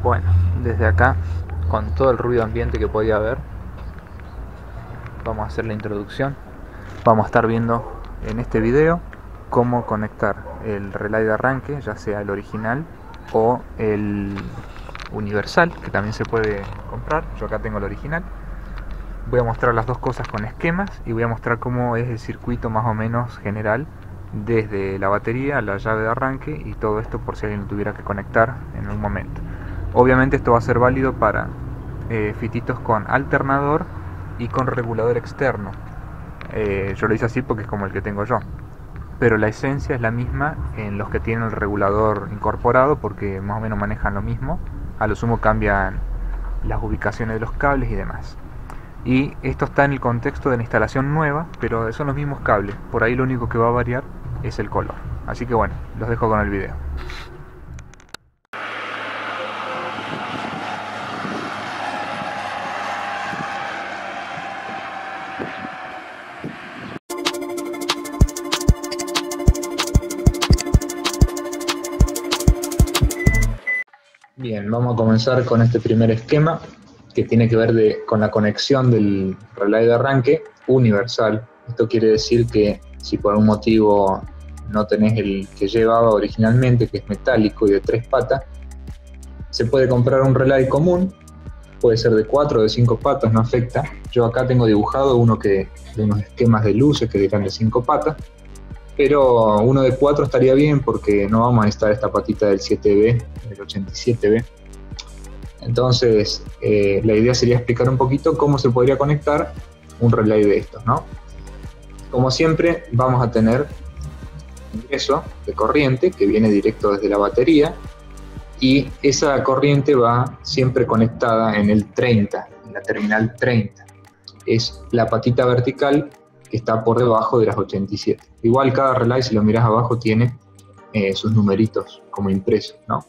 Bueno, desde acá, con todo el ruido ambiente que podía haber, vamos a hacer la introducción. Vamos a estar viendo en este video cómo conectar el relay de arranque, ya sea el original o el universal, que también se puede comprar. Yo acá tengo el original. Voy a mostrar las dos cosas con esquemas y voy a mostrar cómo es el circuito más o menos general desde la batería a la llave de arranque, y todo esto por si alguien lo tuviera que conectar en un momento. Obviamente esto va a ser válido para fititos con alternador y con regulador externo. Yo lo hice así porque es como el que tengo yo, pero la esencia es la misma en los que tienen el regulador incorporado, porque más o menos manejan lo mismo. A lo sumo cambian las ubicaciones de los cables y demás. Y esto está en el contexto de la instalación nueva, pero son los mismos cables. Por ahí lo único que va a variar es el color. Así que bueno, los dejo con el video. Bien, vamos a comenzar con este primer esquema que tiene que ver con la conexión del relay de arranque universal. Esto quiere decir que si por un motivo no tenés el que llevaba originalmente, que es metálico y de 3 patas, se puede comprar un relay común, puede ser de 4 o de 5 patas, no afecta. Yo acá tengo dibujado de unos esquemas de luces que dirán de 5 patas, pero uno de 4 estaría bien porque no vamos a necesitar esta patita del 7B, del 87B. Entonces, la idea sería explicar un poquito cómo se podría conectar un relay de estos, ¿no? Como siempre, vamos a tener ingreso de corriente que viene directo desde la batería, y esa corriente va siempre conectada en el 30, en la terminal 30. Es la patita vertical que está por debajo de las 87. Igual cada relay, si lo miras abajo, tiene sus numeritos como impresos, ¿no?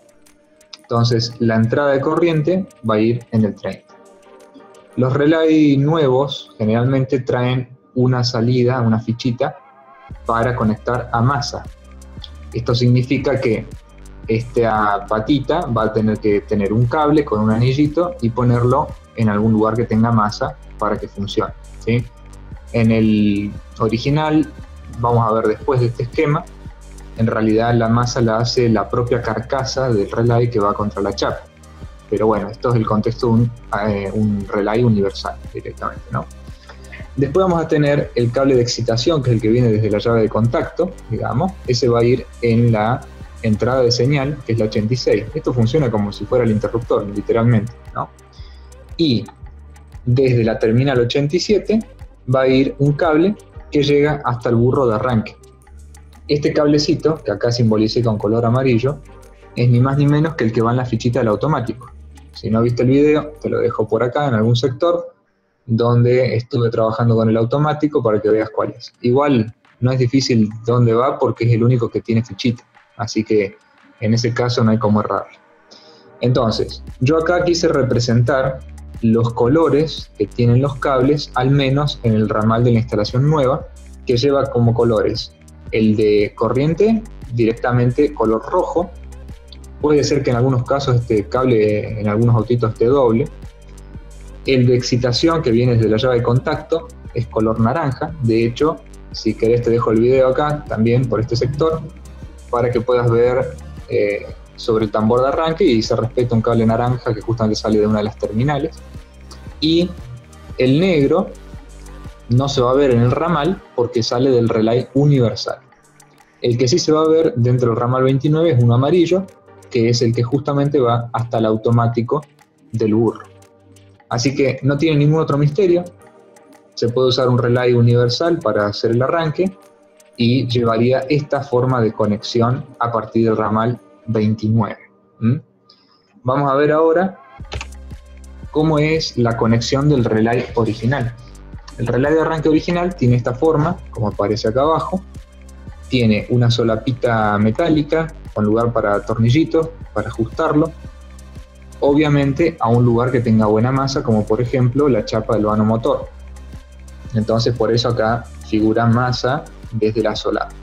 Entonces, la entrada de corriente va a ir en el 30. Los relays nuevos generalmente traen una salida, una fichita, para conectar a masa. Esto significa que esta patita va a tener que tener un cable con un anillito y ponerlo en algún lugar que tenga masa para que funcione, ¿sí? En el original, vamos a ver después de este esquema, en realidad la masa la hace la propia carcasa del relay que va contra la chapa. Pero bueno, esto es el contexto de un relay universal directamente, ¿no? Después vamos a tener el cable de excitación, que es el que viene desde la llave de contacto, digamos. Ese va a ir en la entrada de señal, que es la 86. Esto funciona como si fuera el interruptor, literalmente, ¿no? Y desde la terminal 87 va a ir un cable que llega hasta el burro de arranque. Este cablecito, que acá simbolicé con color amarillo, es ni más ni menos que el que va en la fichita del automático. Si no viste el video, te lo dejo por acá en algún sector donde estuve trabajando con el automático para que veas cuál es. Igual no es difícil dónde va porque es el único que tiene fichita, así que en ese caso no hay cómo errarle. Entonces, yo acá quise representar los colores que tienen los cables, al menos en el ramal de la instalación nueva, que lleva como colores el de corriente, directamente color rojo. Puede ser que en algunos casos este cable en algunos autitos esté doble. El de excitación, que viene desde la llave de contacto, es color naranja. De hecho, si querés te dejo el video acá también por este sector para que puedas ver sobre el tambor de arranque, y se respeta un cable naranja que justamente sale de una de las terminales. Y el negro no se va a ver en el ramal porque sale del relay universal. El que sí se va a ver dentro del ramal 29 es uno amarillo, que es el que justamente va hasta el automático del burro. Así que no tiene ningún otro misterio. Se puede usar un relay universal para hacer el arranque y llevaría esta forma de conexión a partir del ramal 29. Vamos a ver ahora cómo es la conexión del relay original. El relay de arranque original tiene esta forma, como aparece acá abajo. Tiene una solapita metálica con lugar para tornillitos, para ajustarlo. Obviamente a un lugar que tenga buena masa, como por ejemplo la chapa del vano motor. Entonces por eso acá figura masa desde la solapa.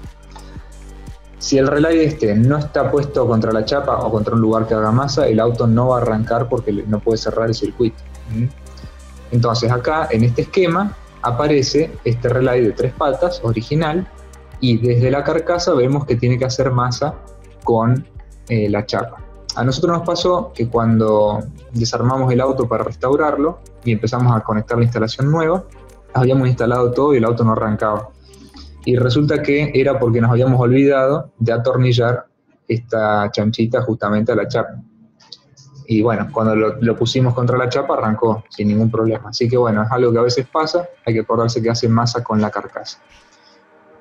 Si el relay no está puesto contra la chapa o contra un lugar que haga masa, el auto no va a arrancar porque no puede cerrar el circuito. Entonces acá, en este esquema, aparece este relay de 3 patas, original, y desde la carcasa vemos que tiene que hacer masa con la chapa. A nosotros nos pasó que cuando desarmamos el auto para restaurarlo y empezamos a conectar la instalación nueva, habíamos instalado todo y el auto no arrancaba. Y resulta que era porque nos habíamos olvidado de atornillar esta chanchita justamente a la chapa. Y bueno, cuando lo pusimos contra la chapa arrancó sin ningún problema. Así que bueno, es algo que a veces pasa, hay que acordarse que hace masa con la carcasa.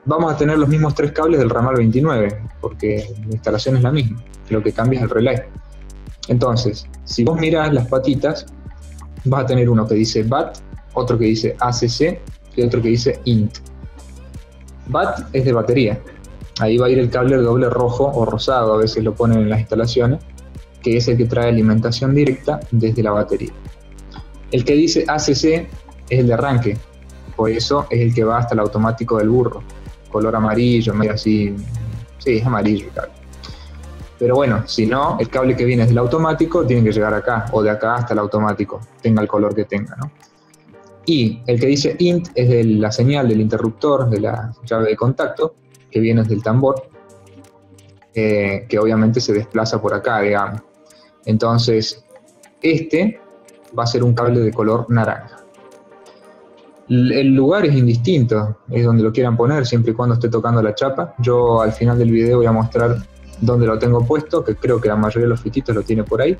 Vamos a tener los mismos 3 cables del ramal 29, porque la instalación es la misma, lo que cambia es el relay. Entonces, si vos mirás las patitas, vas a tener uno que dice BAT, otro que dice ACC y otro que dice INT. BAT es de batería, ahí va a ir el cable doble rojo o rosado, a veces lo ponen en las instalaciones, que es el que trae alimentación directa desde la batería. El que dice ACC es el de arranque, por eso es el que va hasta el automático del burro, color amarillo, medio así, sí, es amarillo el cable. Pero bueno, si no, el cable que viene del automático tiene que llegar acá, o de acá hasta el automático, tenga el color que tenga, ¿no? Y el que dice INT es de la señal del interruptor, de la llave de contacto, que viene desde el tambor, que obviamente se desplaza por acá, digamos. Entonces, este va a ser un cable de color naranja. El lugar es indistinto, es donde lo quieran poner, siempre y cuando esté tocando la chapa. Yo al final del video voy a mostrar dónde lo tengo puesto, que creo que la mayoría de los fititos lo tiene por ahí.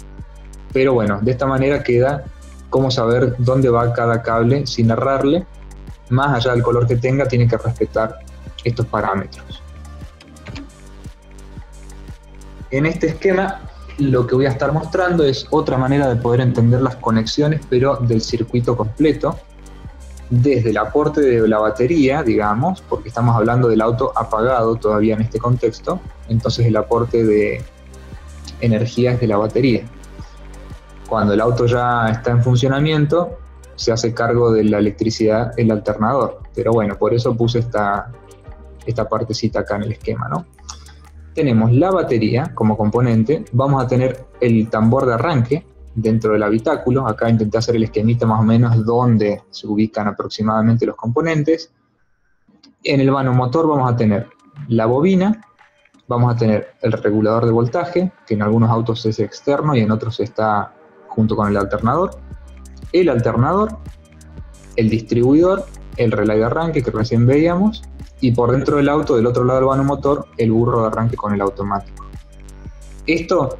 Pero bueno, de esta manera queda cómo saber dónde va cada cable sin errarle. Más allá del color que tenga, tiene que respetar estos parámetros. En este esquema, lo que voy a estar mostrando es otra manera de poder entender las conexiones, pero del circuito completo, desde el aporte de la batería, digamos, porque estamos hablando del auto apagado todavía en este contexto, entonces el aporte de energía es de la batería. Cuando el auto ya está en funcionamiento, se hace cargo de la electricidad el alternador, pero bueno, por eso puse esta partecita acá en el esquema, ¿no? Tenemos la batería como componente, vamos a tener el tambor de arranque dentro del habitáculo. Acá intenté hacer el esquemita más o menos donde se ubican aproximadamente los componentes. En el vano motor vamos a tener la bobina, vamos a tener el regulador de voltaje, que en algunos autos es externo y en otros está junto con el alternador, el distribuidor, el relay de arranque que recién veíamos, y por dentro del auto, del otro lado del vano motor, el burro de arranque con el automático. Esto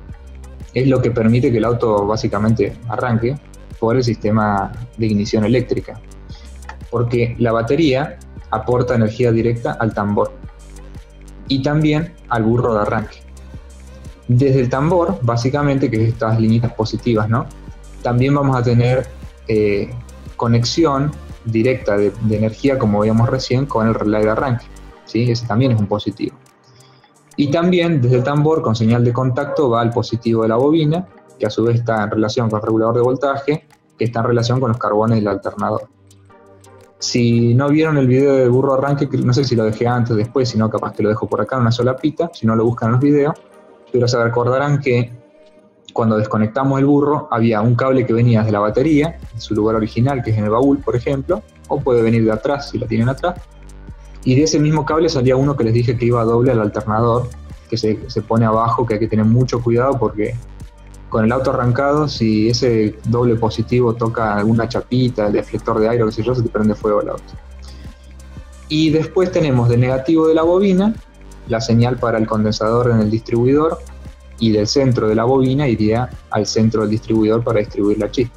es lo que permite que el auto básicamente arranque por el sistema de ignición eléctrica, porque la batería aporta energía directa al tambor y también al burro de arranque. Desde el tambor, básicamente, que es estas líneas positivas, ¿no? También vamos a tener conexión directa de energía, como veíamos recién, con el relay de arranque, ¿sí? Ese también es un positivo. Y también desde el tambor, con señal de contacto, va al positivo de la bobina, que a su vez está en relación con el regulador de voltaje, que está en relación con los carbones del alternador. Si no vieron el video del burro de arranque, no sé si lo dejé antes o después, si no capaz que lo dejo por acá en una sola pita, si no lo buscan en los videos, pero se recordarán que cuando desconectamos el burro había un cable que venía desde la batería, en su lugar original, que es en el baúl, por ejemplo, o puede venir de atrás si la tienen atrás, y de ese mismo cable salía uno que les dije que iba doble al alternador, que se pone abajo, que hay que tener mucho cuidado porque con el auto arrancado, si ese doble positivo toca alguna chapita, el deflector de aire o qué sé yo, se te prende fuego el auto. Y después tenemos del negativo de la bobina, la señal para el condensador en el distribuidor, y del centro de la bobina iría al centro del distribuidor para distribuir la chispa.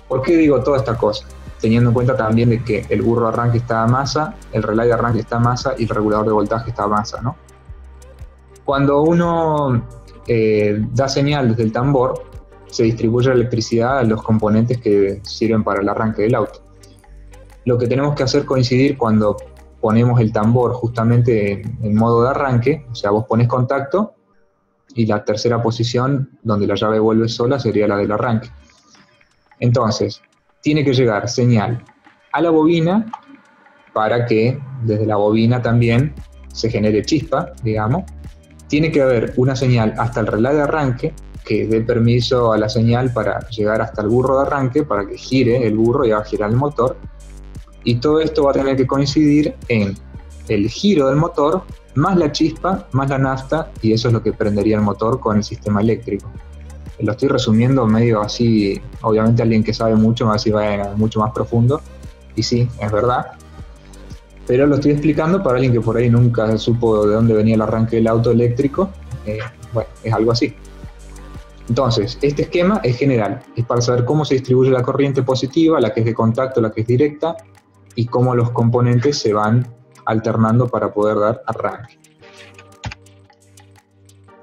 ¿Por qué digo toda esta cosa? Teniendo en cuenta también de que el burro de arranque está a masa, el relay de arranque está a masa y el regulador de voltaje está a masa, ¿no? Cuando uno da señal desde el tambor, se distribuye la electricidad a los componentes que sirven para el arranque del auto. Lo que tenemos que hacer coincidir cuando ponemos el tambor justamente en modo de arranque, o sea, vos pones contacto y la tercera posición donde la llave vuelve sola sería la del arranque. Entonces, tiene que llegar señal a la bobina para que desde la bobina también se genere chispa, digamos, tiene que haber una señal hasta el relay de arranque que dé permiso a la señal para llegar hasta el burro de arranque, para que gire el burro y haga girar el motor. Y todo esto va a tener que coincidir en el giro del motor, más la chispa, más la nafta, y eso es lo que prendería el motor con el sistema eléctrico. Lo estoy resumiendo medio así, obviamente alguien que sabe mucho así va mucho más profundo, y sí, es verdad. Pero lo estoy explicando para alguien que por ahí nunca supo de dónde venía el arranque del auto eléctrico. Bueno, es algo así. Entonces, este esquema es general, es para saber cómo se distribuye la corriente positiva, la que es de contacto, la que es directa, y cómo los componentes se van alternando para poder dar arranque.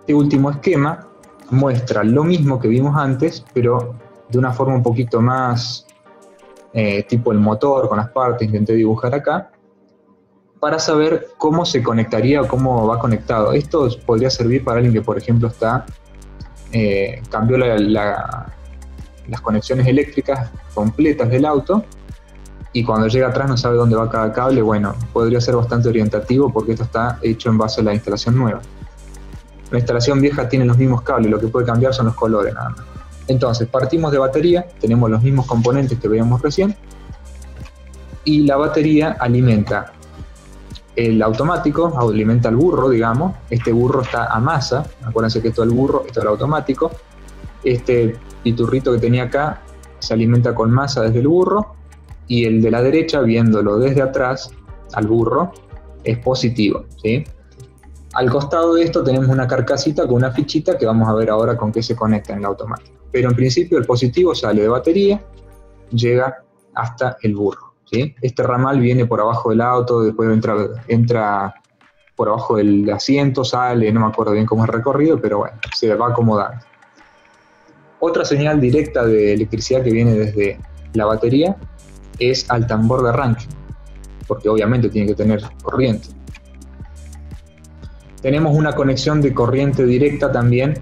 Este último esquema muestra lo mismo que vimos antes, pero de una forma un poquito más tipo el motor, con las partes, intenté dibujar acá, para saber cómo se conectaría o cómo va conectado. Esto podría servir para alguien que, por ejemplo, cambió las conexiones eléctricas completas del auto y cuando llega atrás no sabe dónde va cada cable. Bueno, podría ser bastante orientativo porque esto está hecho en base a la instalación nueva. La instalación vieja tiene los mismos cables, lo que puede cambiar son los colores nada más. Entonces, partimos de batería, tenemos los mismos componentes que veíamos recién, y la batería alimenta el automático, alimenta el burro, digamos. Este burro está a masa, acuérdense que esto es el burro, esto es el automático. Este piturrito que tenía acá se alimenta con masa desde el burro, y el de la derecha, viéndolo desde atrás al burro, es positivo, ¿sí? Al costado de esto tenemos una carcasita con una fichita que vamos a ver ahora con qué se conecta en el automático. Pero en principio el positivo sale de batería, llega hasta el burro, ¿sí? Este ramal viene por abajo del auto, después entra por abajo del asiento, sale, no me acuerdo bien cómo es el recorrido, pero bueno, se va acomodando. Otra señal directa de electricidad que viene desde la batería es al tambor de arranque, porque obviamente tiene que tener corriente. Tenemos una conexión de corriente directa también,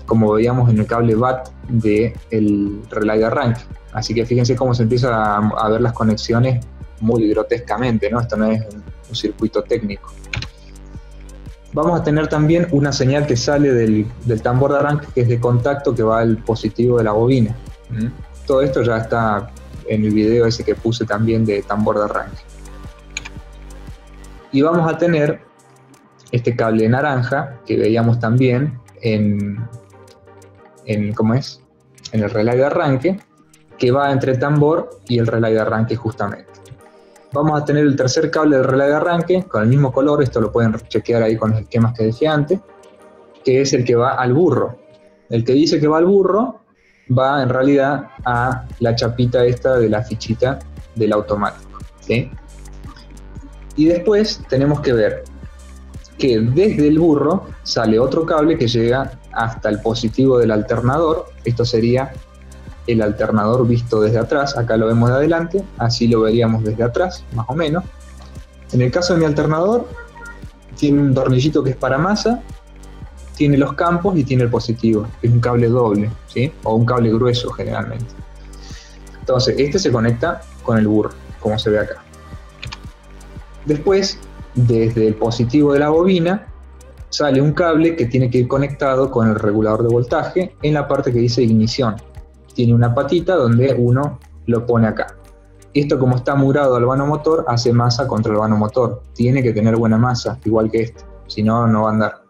como veíamos en el cable BAT del relay de arranque. Así que fíjense cómo se empieza a ver las conexiones muy grotescamente, ¿no? Esto no es un circuito técnico. Vamos a tener también una señal que sale del tambor de arranque, que es de contacto, que va al positivo de la bobina. Todo esto ya está en el video ese que puse también de tambor de arranque. Y vamos a tener este cable naranja que veíamos también ¿cómo es? En el relay de arranque, que va entre el tambor y el relay de arranque justamente. Vamos a tener el tercer cable del relay de arranque con el mismo color, esto lo pueden chequear ahí con los esquemas que dejé antes, que es el que va al burro. El que dice que va al burro va en realidad a la chapita esta de la fichita del automático, ¿sí? Y después tenemos que ver que desde el burro sale otro cable que llega hasta el positivo del alternador. Esto sería el alternador visto desde atrás. Acá lo vemos de adelante, así lo veríamos desde atrás, más o menos. En el caso de mi alternador, tiene un tornillito que es para masa, tiene los campos y tiene el positivo, que es un cable doble, ¿sí? O un cable grueso generalmente. Entonces, este se conecta con el burro, como se ve acá. Después, desde el positivo de la bobina, sale un cable que tiene que ir conectado con el regulador de voltaje en la parte que dice ignición. Tiene una patita donde uno lo pone acá. Esto, como está murado al vano motor, hace masa contra el vano motor. Tiene que tener buena masa, igual que este, si no, no va a andar.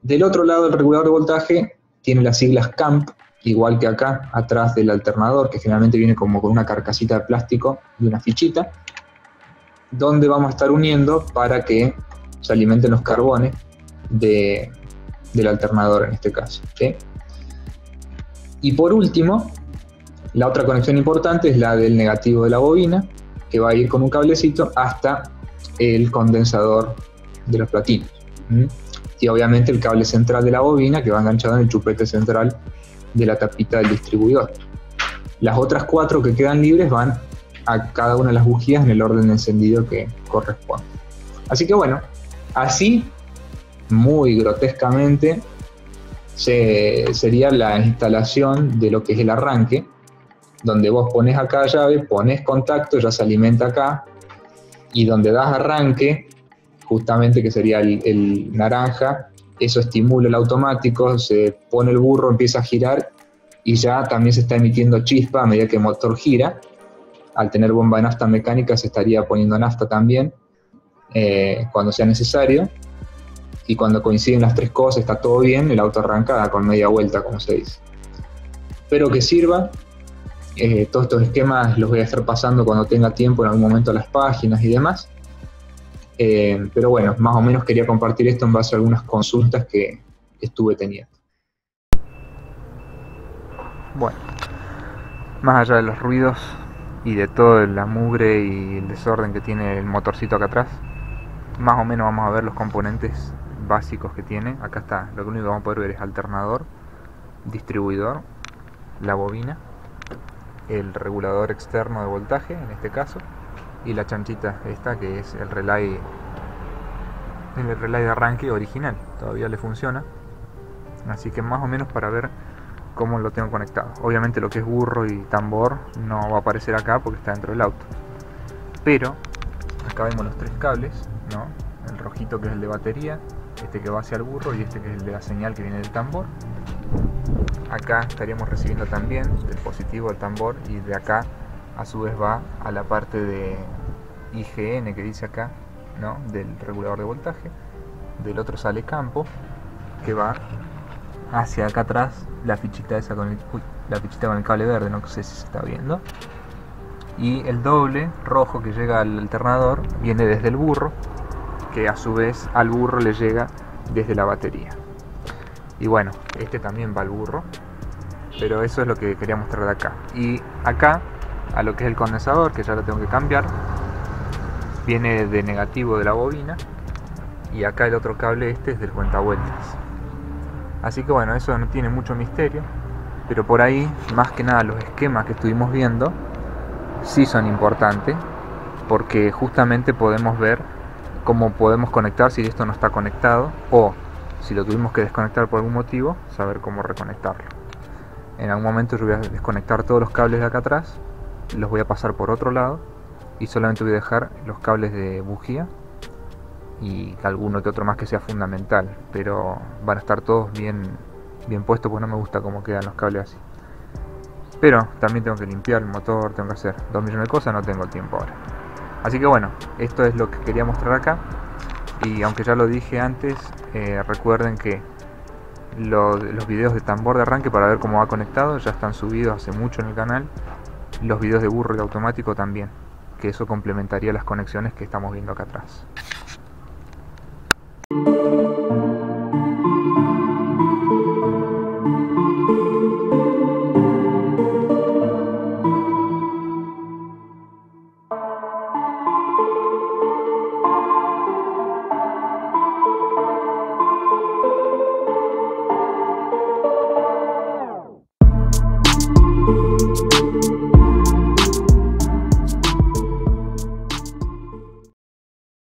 Del otro lado, el regulador de voltaje tiene las siglas CAMP, igual que acá, atrás del alternador, que generalmente viene como con una carcasita de plástico y una fichita, donde vamos a estar uniendo para que se alimenten los carbones del alternador en este caso, ¿sí? Y por último, la otra conexión importante es la del negativo de la bobina, que va a ir con un cablecito hasta el condensador de los platinos. Y obviamente el cable central de la bobina, que va enganchado en el chupete central de la tapita del distribuidor. Las otras 4 que quedan libres van a cada una de las bujías en el orden de encendido que corresponde. Así que bueno, así, muy grotescamente, sería la instalación de lo que es el arranque, donde vos pones acá llave, pones contacto, ya se alimenta acá, y donde das arranque, justamente, que sería el naranja. Eso estimula el automático, se pone el burro, empieza a girar y ya también se está emitiendo chispa a medida que el motor gira. Al tener bomba de nafta mecánica se estaría poniendo nafta también cuando sea necesario. Y cuando coinciden las tres cosas, está todo bien, el auto arranca con media vuelta, como se dice. Espero que sirva. Todos estos esquemas los voy a estar pasando cuando tenga tiempo en algún momento a las páginas y demás. Pero bueno, más o menos quería compartir esto en base a algunas consultas que estuve teniendo. Bueno, más allá de los ruidos y de toda la mugre y el desorden que tiene el motorcito acá atrás, más o menos vamos a ver los componentes básicos que tiene. Acá está, lo único que vamos a poder ver es alternador, distribuidor, la bobina, el regulador externo de voltaje en este caso, y la chanchita esta que es el relay de arranque original, todavía le funciona. Así que más o menos para ver cómo lo tengo conectado. Obviamente lo que es burro y tambor no va a aparecer acá porque está dentro del auto, pero acá vemos los tres cables, ¿no? El rojito que es el de batería, este que va hacia el burro y este que es el de la señal que viene del tambor. Acá estaríamos recibiendo también del positivo del tambor, y de acá a su vez va a la parte de IGN que dice acá, ¿no? Del regulador de voltaje. Del otro sale campo, que va hacia acá atrás, la fichita esa con la fichita con el cable verde, no sé si se está viendo. Y el doble rojo que llega al alternador viene desde el burro, que a su vez al burro le llega desde la batería. Y bueno, este también va al burro, pero eso es lo que quería mostrar de acá. Y acá, a lo que es el condensador, que ya lo tengo que cambiar, viene de negativo de la bobina, y acá el otro cable este es del cuentavueltas. Así que bueno, eso no tiene mucho misterio, pero por ahí, más que nada, los esquemas que estuvimos viendo sí son importantes, porque justamente podemos ver cómo podemos conectar si esto no está conectado, o si lo tuvimos que desconectar por algún motivo, saber cómo reconectarlo. En algún momento yo voy a desconectar todos los cables de acá atrás, los voy a pasar por otro lado y solamente voy a dejar los cables de bujía y alguno que otro más que sea fundamental, pero van a estar todos bien puestos, porque no me gusta cómo quedan los cables así. Pero también tengo que limpiar el motor, tengo que hacer 2 millones de cosas, no tengo tiempo ahora. Así que bueno, esto es lo que quería mostrar acá. Y aunque ya lo dije antes, recuerden que los videos de tambor de arranque para ver cómo va conectado ya están subidos hace mucho en el canal. Los videos de burro y automático también, que eso complementaría las conexiones que estamos viendo acá atrás.